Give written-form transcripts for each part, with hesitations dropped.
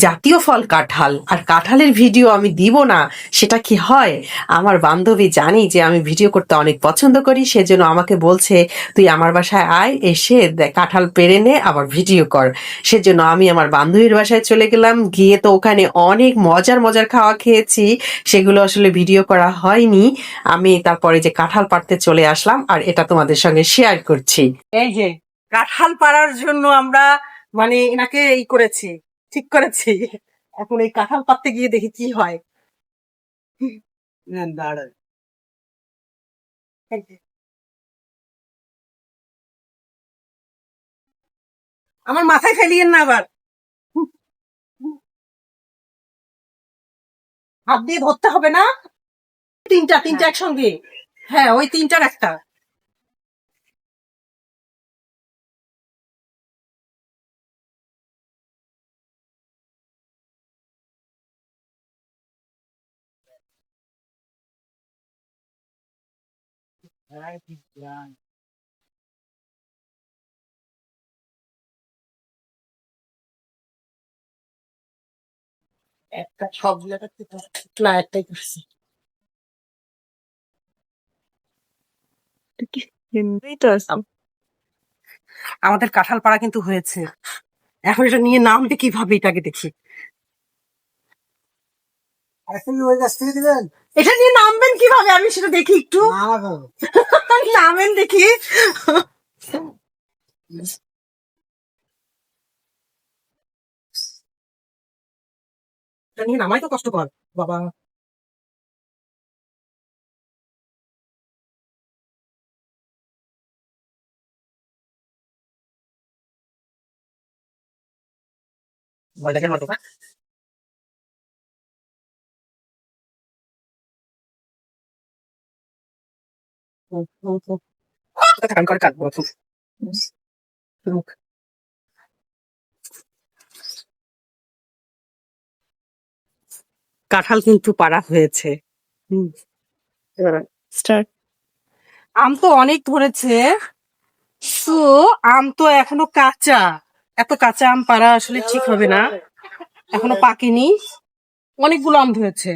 জাতীয় ফল কাঁঠাল, আর কাঁঠালের ভিডিও আমি দিব না সেটা কি হয়? আমার বান্ধবী জানি যে আমি ভিডিও করতে অনেক পছন্দ করি, সেজন্য আমাকে বলছে তুই আমার বাসায় আয়, এসে কাঁঠাল পেড়ে নে আবার ভিডিও কর। সেজন্য আমি আমার বান্ধবীর বাসায় চলে গেলাম, গিয়ে তো ওখানে অনেক মজার মজার খাওয়া খেয়েছি, সেগুলো আসলে ভিডিও করা হয়নি। আমি তারপরে যে কাঁঠাল পাড়তে চলে আসলাম আর এটা তোমাদের সঙ্গে শেয়ার করছি। এই যে কাঁঠাল পাড়ার জন্য আমরা মানে এনাকে করেছি, ঠিক করেছি। এখন এই কাঁঠাল পাড়তে গিয়ে দেখি কি হয়। দাঁড়ান, আমার মাথায় ফেলিয়েন না আবার। হাত দিয়ে ধরতে হবে না, তিনটা তিনটা একসঙ্গে। হ্যাঁ, ওই তিনটার একটা। একটা সব জায়গাতে না, একটাই করছি। আমাদের কাঁঠাল পাড়া কিন্তু হয়েছে। এখন এটা নিয়ে নামবে কিভাবে, এটাকে দেখি। এটা নিয়ে নামবেন কিভাবে আমি সেটা দেখি একটু। নামেন দেখি। এটা নিয়ে নামাই তো কষ্টকর বাবা। ভয় দেখেন মতো। আমি করে কাটবো। কাঁঠাল কিন্তু পাড়া হয়েছে। স্টার্ট। আম তো অনেক ধরেছে, তো আম তো এখনো কাঁচা। এত কাঁচা আম পাড়া আসলে ঠিক হবে না, এখনো পাকেনি। অনেকগুলো আম ধরেছে।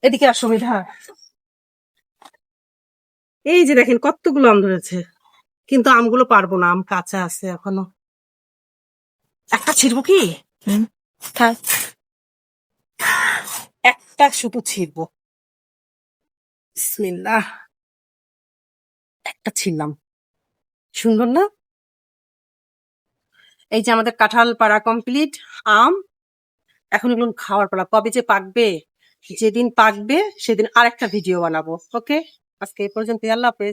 এদিকে আসো মেধা, এই যে দেখেন কতগুলো আম ধরেছে, কিন্তু আমগুলো পারবো না, আম কাঁচা আছে এখনো। একটা ছিড়বো কি? থাক, একটা শুধু ছিড়বো। বিসমিল্লাহ, একটা ছিড়লাম। সুন্দর না? এই যে আমাদের কাঁঠাল পাড়া কমপ্লিট। আম এখন এগুলো খাওয়ার পালা, কবে যে পাকবে, যেদিন পাকবে সেদিন আরেকটা ভিডিও বানাবো। ওকে, আজকে এই পর্যন্ত, আল্লাহ হাফেজ।